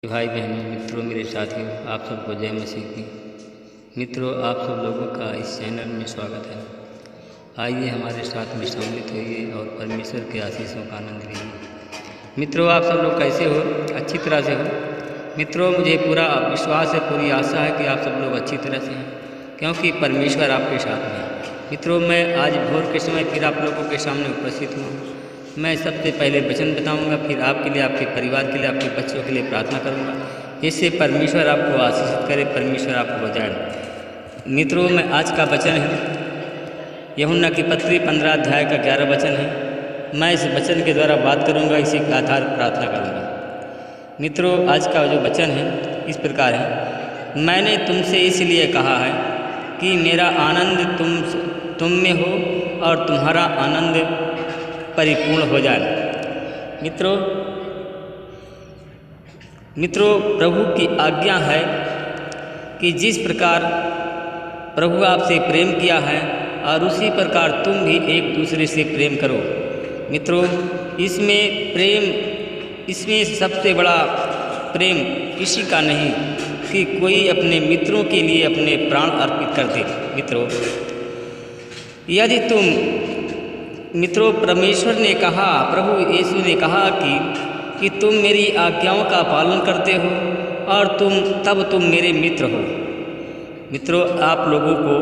भाई बहनों, मित्रों, मेरे साथियों, आप सबको जय मसीह की। मित्रों, आप सब लोगों का इस चैनल में स्वागत है। आइए हमारे साथ में सम्मिलित होइए और परमेश्वर के आशीषों का आनंद लीजिए। मित्रों, आप सब लोग कैसे हो? अच्छी तरह से हो? मित्रों, मुझे पूरा विश्वास है, पूरी आशा है कि आप सब लोग अच्छी तरह से हैं, क्योंकि परमेश्वर आपके साथ में है। मित्रों, मैं आज भोर के समय फिर आप लोगों के सामने उपस्थित हुआ। मैं सबसे पहले वचन बताऊंगा, फिर आपके लिए, आपके परिवार के लिए, आपके बच्चों के लिए प्रार्थना करूंगा, जिससे परमेश्वर आपको आशीषित करे, परमेश्वर आपको बचाए। मित्रों, मैं आज का वचन है यूहन्ना की पत्री 15 अध्याय का 11 वचन है। मैं इस वचन के द्वारा बात करूंगा, इसी के आधार पर प्रार्थना करूंगा। मित्रों, आज का जो वचन है इस प्रकार है। मैंने तुमसे इसलिए कहा है कि मेरा आनंद तुम में हो और तुम्हारा आनंद परिपूर्ण हो जाए। मित्रों, प्रभु की आज्ञा है कि जिस प्रकार प्रभु आपसे प्रेम किया है और उसी प्रकार तुम भी एक दूसरे से प्रेम करो। मित्रों, इसमें सबसे बड़ा प्रेम किसी का नहीं कि कोई अपने मित्रों के लिए अपने प्राण अर्पित कर दे। यदि मित्रों, परमेश्वर ने कहा, प्रभु यीशु ने कहा कि तुम मेरी आज्ञाओं का पालन करते हो और तब तुम मेरे मित्र हो। मित्रों, आप लोगों को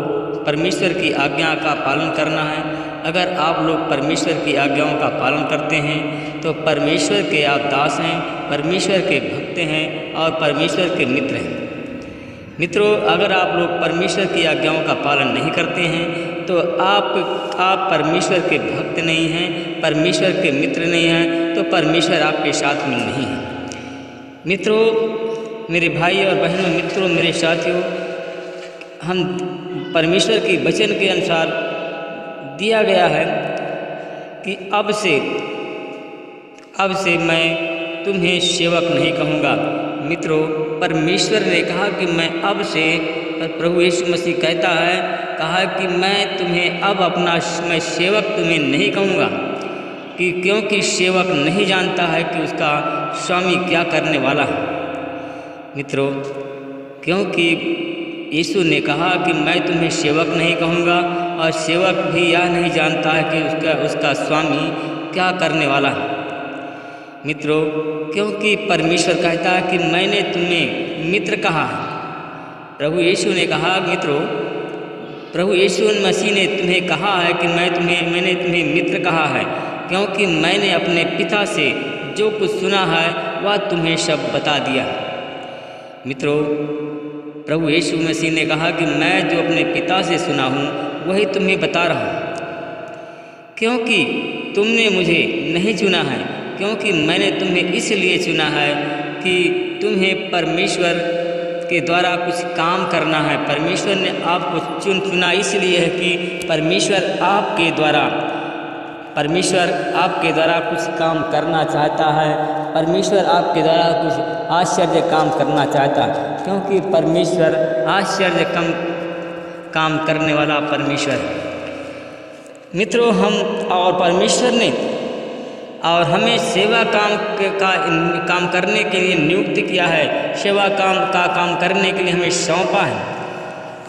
परमेश्वर की आज्ञा का पालन करना है। अगर आप लोग परमेश्वर की आज्ञाओं का पालन करते हैं तो परमेश्वर के आप दास हैं, परमेश्वर के भक्त हैं और परमेश्वर के मित्र हैं। मित्रों, अगर आप लोग परमेश्वर की आज्ञाओं का पालन नहीं करते हैं तो आप परमेश्वर के भक्त नहीं हैं, परमेश्वर के मित्र नहीं हैं, तो परमेश्वर आपके साथ में नहीं है। मित्रों, मेरे भाई और बहनों, मित्रों, मेरे साथियों, हम परमेश्वर की वचन के अनुसार दिया गया है कि अब से मैं तुम्हें सेवक नहीं कहूँगा। मित्रों, परमेश्वर ने कहा कि मैं अब से, प्रभु यीशु मसीह कहा कि मैं सेवक तुम्हें नहीं कहूँगा, कि क्योंकि सेवक नहीं जानता है कि उसका स्वामी क्या करने वाला है। मित्रों, क्योंकि यीशु ने कहा कि मैं तुम्हें सेवक नहीं कहूँगा और सेवक भी यह नहीं जानता है कि उसका स्वामी क्या करने वाला है। मित्रों, क्योंकि परमेश्वर कहता है कि मैंने तुम्हें मित्र कहा है। प्रभु यीशु ने कहा, मित्रों, प्रभु यीशु मसीह ने तुम्हें कहा है कि मैंने तुम्हें मित्र कहा है, क्योंकि मैंने अपने पिता से जो कुछ सुना है वह तुम्हें सब बता दिया। मित्रों, प्रभु यीशु मसीह ने कहा कि मैं जो अपने पिता से सुना हूँ वही तुम्हें बता रहा हूँ, क्योंकि तुमने मुझे नहीं चुना है, क्योंकि मैंने तुम्हें इसलिए चुना है कि तुम्हें परमेश्वर के द्वारा कुछ काम करना है। परमेश्वर ने आपको चुना इसलिए है कि परमेश्वर आपके द्वारा कुछ काम करना चाहता है। परमेश्वर आपके द्वारा कुछ आश्चर्य काम करना चाहता है, क्योंकि परमेश्वर आश्चर्य काम करने वाला परमेश्वर है। मित्रों, परमेश्वर ने और हमें सेवा काम करने के लिए नियुक्त किया है, सेवा काम करने के लिए हमें सौंपा है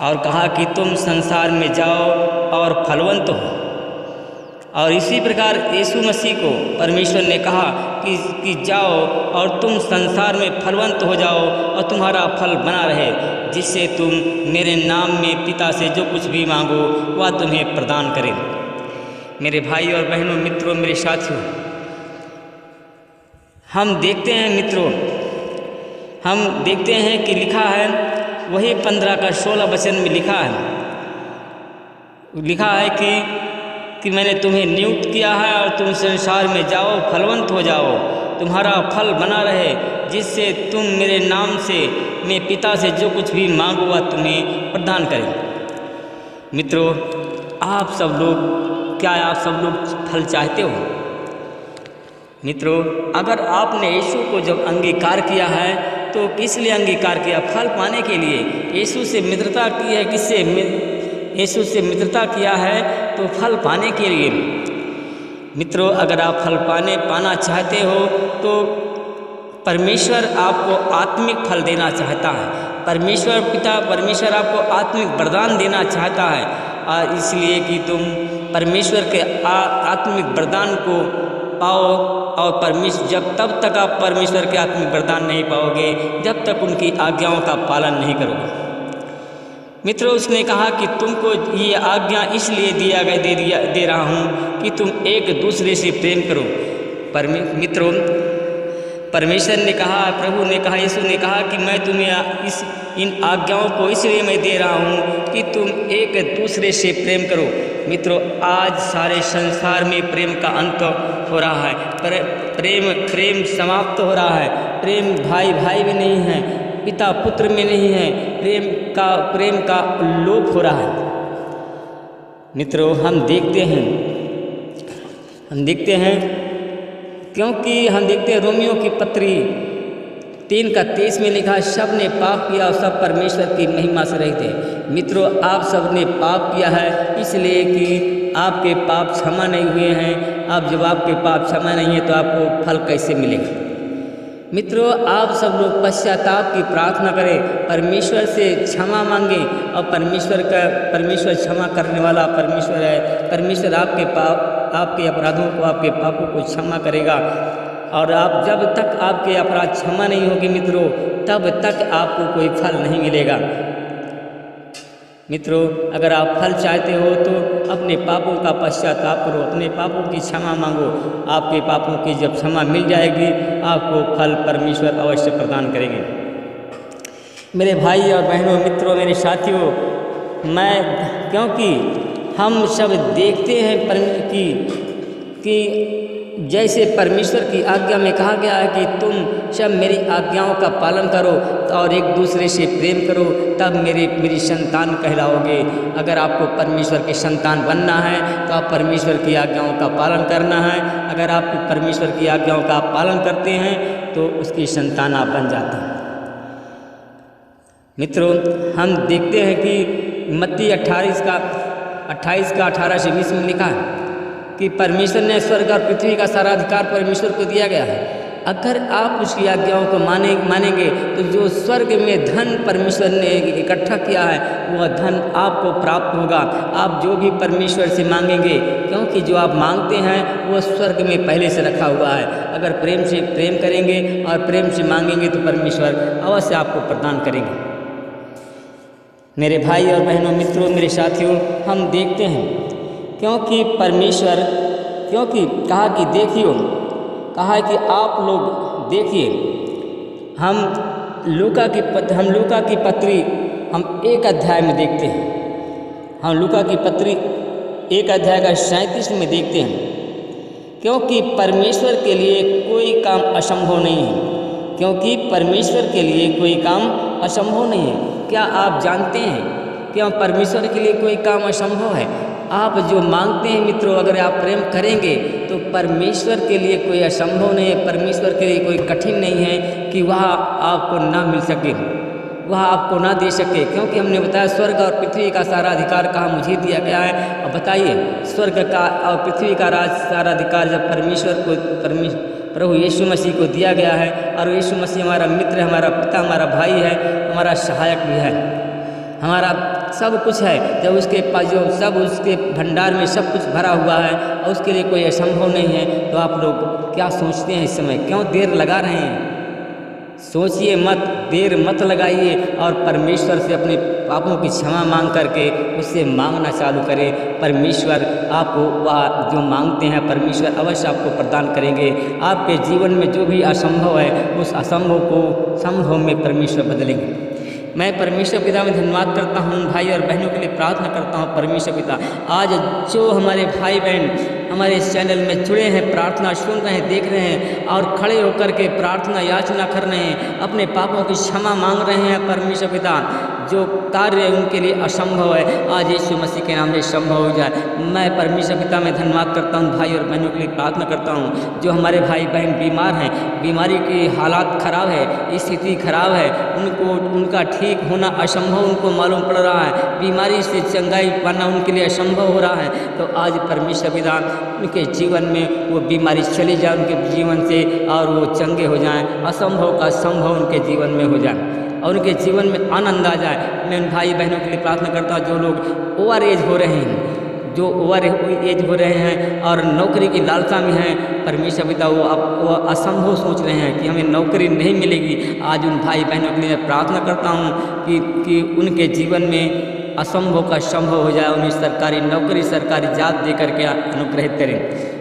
और कहा कि तुम संसार में जाओ और फलवंत हो। और इसी प्रकार यीशु मसीह को परमेश्वर ने कहा कि जाओ और तुम संसार में फलवंत हो जाओ और तुम्हारा फल बना रहे, जिससे तुम मेरे नाम में पिता से जो कुछ भी मांगो वह तुम्हें प्रदान करें। मेरे भाई और बहनों, मित्रों, मेरे साथियों, हम देखते हैं कि लिखा है, वही 15 का 16 वचन में लिखा है कि मैंने तुम्हें नियुक्त किया है और तुम संसार में जाओ, फलवंत हो जाओ, तुम्हारा फल बना रहे, जिससे तुम मेरे नाम से, मैं पिता से जो कुछ भी मांगो वह तुम्हें प्रदान करें। मित्रों, आप सब लोग फल चाहते हो? मित्रों, अगर आपने यीशु को जब अंगीकार किया है तो किस लिए अंगीकार किया? फल पाने के लिए। यीशु से मित्रता की है, यीशु से मित्रता किया है तो फल पाने के लिए। मित्रों, अगर आप फल पाना चाहते हो तो परमेश्वर आपको आत्मिक फल देना चाहता है। परमेश्वर पिता, परमेश्वर आपको आत्मिक वरदान देना चाहता है, और इसलिए कि तुम परमेश्वर के आत्मिक वरदान को पाओ। और परमेश्वर तब तक आप परमेश्वर के आत्मिक वरदान नहीं पाओगे जब तक उनकी आज्ञाओं का पालन नहीं करोगे। मित्रों, उसने कहा कि तुमको ये आज्ञा इसलिए दे रहा हूँ कि तुम एक दूसरे से प्रेम करो। मित्रों, परमेश्वर ने कहा, प्रभु ने कहा, यीशु ने कहा कि मैं तुम्हें इन आज्ञाओं को इसलिए मैं दे रहा हूँ कि तुम एक दूसरे से प्रेम करो। मित्रों, आज सारे संसार में प्रेम का अंत हो रहा है, प्रेम समाप्त हो रहा है। प्रेम भाई भाई में नहीं है, पिता पुत्र में नहीं है, प्रेम का लोप हो रहा है। मित्रों, हम देखते हैं क्योंकि हम देखते हैं रोमियो की पत्री 3:23 में लिखा, सब ने पाप किया और सब परमेश्वर की महिमा से रहित थे। मित्रों, आप सब ने पाप किया है इसलिए कि आपके पाप क्षमा नहीं हुए हैं। अब जब आपके पाप क्षमा नहीं है तो आपको फल कैसे मिलेगा? मित्रों, आप सब लोग पश्चाताप की प्रार्थना करें, परमेश्वर से क्षमा मांगे, और परमेश्वर क्षमा करने वाला परमेश्वर है। परमेश्वर आपके अपराधों को, आपके पापों को क्षमा करेगा। और आप जब तक आपके अपराध क्षमा नहीं होंगे मित्रों, तब तक आपको कोई फल नहीं मिलेगा। मित्रों, अगर आप फल चाहते हो तो अपने पापों का पश्चाताप करो, अपने पापों की क्षमा मांगो। आपके पापों की जब क्षमा मिल जाएगी, आपको फल परमेश्वर अवश्य प्रदान करेंगे। मेरे भाई और बहनों, मित्रों, मेरे साथियों, क्योंकि हम सब देखते हैं कि जैसे परमेश्वर की आज्ञा में कहा गया है कि तुम सब मेरी आज्ञाओं का पालन करो और एक दूसरे से प्रेम करो, तब मेरी संतान कहलाओगे। अगर आपको परमेश्वर के संतान बनना है तो आप परमेश्वर की आज्ञाओं का पालन करना है। अगर आप परमेश्वर की आज्ञाओं का पालन करते हैं तो उसकी संतान आप बन जाते हैं। मित्रों, हम देखते हैं कि मत्ती 28 का 18 से 20 में लिखा है कि परमेश्वर ने स्वर्ग और पृथ्वी का सारा अधिकार परमेश्वर को दिया गया है। अगर आप उसकी आज्ञाओं को मानेंगे तो जो स्वर्ग में धन परमेश्वर ने इकट्ठा किया है वह धन आपको प्राप्त होगा। आप जो भी परमेश्वर से मांगेंगे, क्योंकि जो आप मांगते हैं वह स्वर्ग में पहले से रखा हुआ है। अगर प्रेम करेंगे और प्रेम से मांगेंगे तो परमेश्वर अवश्य आपको प्रदान करेंगे। मेरे भाई और बहनों, मित्रों, मेरे साथियों, हम देखते हैं क्योंकि कहा कि देखियो, कहा है कि आप लोग देखिए, हम लूका की पत्री हम 1 अध्याय में देखते हैं। हम लूका की पत्री 1 अध्याय का 37 में देखते हैं, क्योंकि परमेश्वर के लिए कोई काम असंभव नहीं है। क्योंकि परमेश्वर के लिए कोई काम असंभव नहीं है। क्या आप जानते हैं कि परमेश्वर के लिए कोई काम असंभव है? आप जो मांगते हैं मित्रों, अगर आप प्रेम करेंगे तो परमेश्वर के लिए कोई असंभव नहीं है। परमेश्वर के लिए कोई कठिन नहीं है कि वह आपको ना मिल सके, वह आपको ना दे सके। क्योंकि हमने बताया स्वर्ग और पृथ्वी का सारा अधिकार कहाँ मुझे दिया गया है। और बताइए, स्वर्ग का और पृथ्वी का सारा अधिकार जब प्रभु यीशु मसीह को दिया गया है, और यीशु मसीह हमारा मित्र, हमारा पिता, हमारा भाई है, हमारा सहायक भी है, हमारा सब कुछ है। जब उसके पास जो सब उसके भंडार में सब कुछ भरा हुआ है और उसके लिए कोई असंभव नहीं है, तो आप लोग क्या सोचते हैं इस समय? क्यों देर लगा रहे हैं? सोचिए मत, देर मत लगाइए और परमेश्वर से अपने पापों की क्षमा मांग करके उससे मांगना चालू करें। परमेश्वर आपको वह जो मांगते हैं परमेश्वर अवश्य आपको प्रदान करेंगे। आपके जीवन में जो भी असंभव है उस असंभव को संभव में परमेश्वर बदलेंगे। मैं परमेश्वर पिता में धन्यवाद करता हूँ, भाई और बहनों के लिए प्रार्थना करता हूँ। परमेश्वर पिता, आज जो हमारे भाई बहन हमारे इस चैनल में जुड़े हैं, प्रार्थना सुन रहे हैं, देख रहे हैं और खड़े होकर के प्रार्थना याचना कर रहे हैं, अपने पापों की क्षमा मांग रहे हैं, परमेश्वर पिता जो कार्य उनके लिए असंभव है आज यीशु मसीह के नाम से संभव हो जाए। मैं परमेश्वर पिता में धन्यवाद करता हूँ, भाई और बहनों के लिए प्रार्थना करता हूँ। जो हमारे भाई बहन बीमार हैं, बीमारी की हालात खराब है, स्थिति खराब है, उनका ठीक होना असंभव उनको मालूम पड़ रहा है, बीमारी से चंगाई पाना उनके लिए असंभव हो रहा है, तो आज परमेश्वर पिता उनके जीवन में वो बीमारी चली जाए उनके जीवन से और वो चंगे हो जाएं, असंभव का संभव उनके जीवन में हो जाए और उनके जीवन में आनंद आ जाए। मैं उन भाई बहनों के लिए प्रार्थना करता हूँ जो लोग ओवर एज हो रहे हैं, जो ओवर एज हो रहे हैं और नौकरी की लालसा में हैं, परमेश्वर पिता वो असंभव सोच रहे हैं कि हमें नौकरी नहीं मिलेगी। आज उन भाई बहनों के लिए प्रार्थना करता हूँ कि उनके जीवन में असंभव का संभव हो जाए, उन्हें सरकारी नौकरी, सरकारी जॉब दे करके अनुग्रहित करें।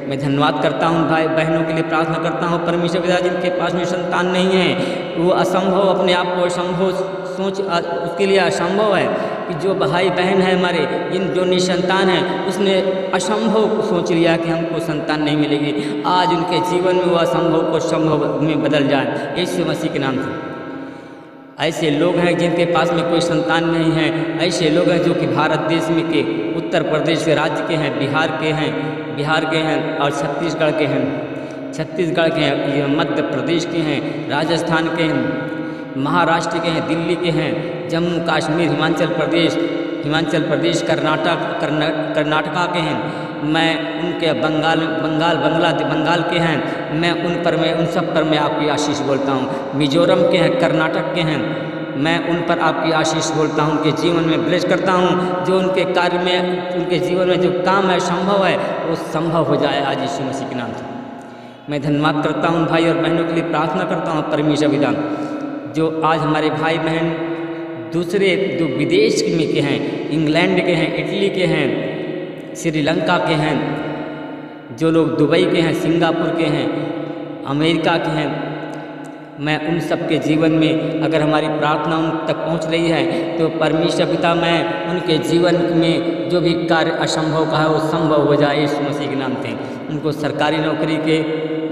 मैं धन्यवाद करता हूँ भाई बहनों के लिए प्रार्थना करता हूँ परमेश्वर पिता जिनके पास में संतान नहीं है, वो असंभव अपने आप को असंभव सोच उसके लिए असंभव है कि जो भाई बहन है हमारे इन जो निसंतान हैं उसने असंभव सोच लिया कि हमको संतान नहीं मिलेगी। आज उनके जीवन में वो असंभव को संभव में बदल जाए यीशु मसीह के नाम से। ऐसे लोग हैं जिनके पास में कोई संतान नहीं है, ऐसे लोग हैं जो कि भारत देश में के उत्तर प्रदेश के राज्य के हैं, बिहार के हैं और छत्तीसगढ़ के हैं, मध्य प्रदेश के हैं, राजस्थान के हैं, महाराष्ट्र के हैं, दिल्ली के हैं, जम्मू कश्मीर, हिमाचल प्रदेश, कर्नाटका के हैं, मैं उनके बंगाल के हैं, मैं उन सब पर मैं आपकी आशीष बोलता हूँ। मिजोरम के हैं, कर्नाटक के हैं, मैं उन पर आपकी आशीष बोलता हूँ, उनके जीवन में ब्लेस करता हूँ। जो उनके कार्य में, उनके जीवन में जो काम है संभव है वो संभव हो जाए आज यीशु मसीह के नाम से। मैं धन्यवाद करता हूँ भाई और बहनों के लिए प्रार्थना करता हूँ परमेश्वर पिता जो आज हमारे भाई बहन दूसरे जो विदेश में के हैं, इंग्लैंड के हैं, इटली के हैं, श्रीलंका के हैं, जो लोग दुबई के हैं, सिंगापुर के हैं, अमेरिका के हैं, मैं उन सब के जीवन में अगर हमारी प्रार्थना उन तक पहुंच रही है तो परमेश्वर पिता मैं उनके जीवन में जो भी कार्य असंभव का है वो संभव हो जाए यीशु मसीह के नाम से। उनको सरकारी नौकरी के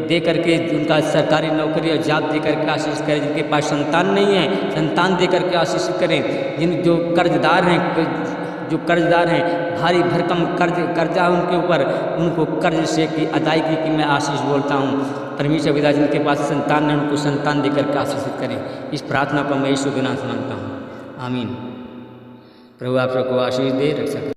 दे करके, उनका सरकारी नौकरी और जॉब दे करके आशीष करें। जिनके पास संतान नहीं है संतान दे करके आशीष करें। जो कर्जदार हैं भारी भरकम कर्जा उनके ऊपर, उनको कर्ज से की अदायगी की मैं आशीष बोलता हूँ। परमेश्वर पिता जिनके पास संतान है उनको संतान देकर के आशीषित करें। इस प्रार्थना को मैं यीशु के नाम से मांगता हूँ, आमीन। प्रभु आप सबको आशीष दे, रक्षा करें।